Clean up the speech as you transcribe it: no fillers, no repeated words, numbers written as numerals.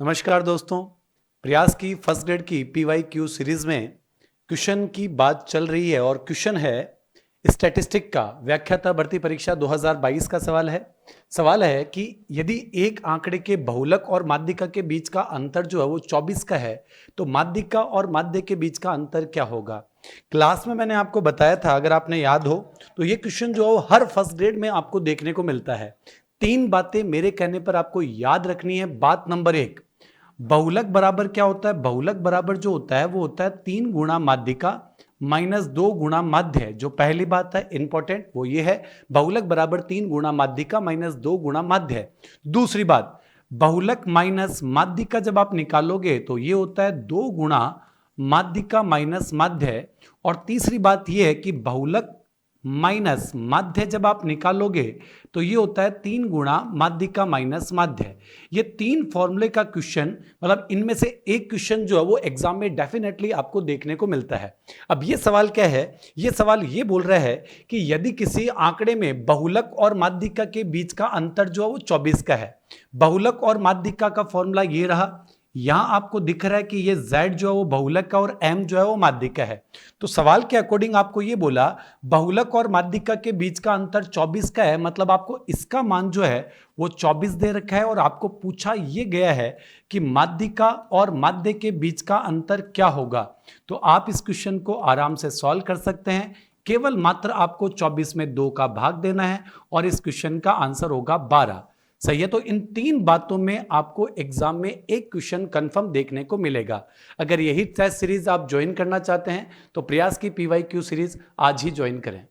नमस्कार दोस्तों। प्रयास की फर्स्ट ग्रेड की पीवाई क्यू सीरीज में क्वेश्चन की बात चल रही है और क्वेश्चन है स्टैटिस्टिक का व्याख्याता भर्ती परीक्षा 2022 का सवाल है कि यदि एक आंकड़े के बहुलक और माध्यिका के बीच का अंतर जो है वो 24 का है तो माध्यिका और माध्य के बीच का अंतर क्या होगा। क्लास में मैंने आपको बताया था, अगर आपने याद हो तो ये क्वेश्चन जो है वो हर फर्स्ट ग्रेड में आपको देखने को मिलता है। 3 बातें मेरे कहने पर आपको याद रखनी है। बात नंबर 1, बहुलक बराबर क्या होता है। बहुलक बराबर जो होता है वो होता है 3 गुणा माध्यिका माइनस 2 गुणा माध्य है। जो पहली बात है इंपॉर्टेंट वो ये है, बहुलक बराबर 3 गुणा माध्यिका माइनस 2 गुणा माध्य है। दूसरी बात, बहुलक माइनस माध्यिका जब आप निकालोगे तो ये होता है 2 गुणा माध्यिका माइनस माध्य है। और तीसरी बात ये है कि बहुलक माइनस माध्य जब आप निकालोगे तो ये होता है 3 गुणा माध्यिका माइनस माध्य। ये 3 फॉर्मूले का क्वेश्चन, मतलब इनमें से एक क्वेश्चन जो है वो एग्जाम में डेफिनेटली आपको देखने को मिलता है। अब ये सवाल क्या है, ये सवाल ये बोल रहा है कि यदि किसी आंकड़े में बहुलक और माध्यिका के बीच का अंतर जो है वो 24 का है। बहुलक और माध्यिका का फॉर्मूला ये रहा, यहां आपको दिख रहा है कि ये z जो है वो बहुलक का और m जो है वो माध्यिका है। तो सवाल के अकॉर्डिंग आपको ये बोला बहुलक और माध्यिका के बीच का अंतर 24 का है, मतलब आपको इसका मान जो है वो 24 दे रखा है और आपको पूछा ये गया है कि माध्यिका और माध्य के बीच का अंतर क्या होगा। तो आप इस क्वेश्चन को आराम से सॉल्व कर सकते हैं। केवल मात्र आपको 24 में 2 का भाग देना है और इस क्वेश्चन का आंसर होगा 12। सही है। तो इन 3 बातों में आपको एग्जाम में एक क्वेश्चन कंफर्म देखने को मिलेगा। अगर यही टेस्ट सीरीज आप ज्वाइन करना चाहते हैं तो प्रयास की पीवाई क्यू सीरीज आज ही ज्वाइन करें।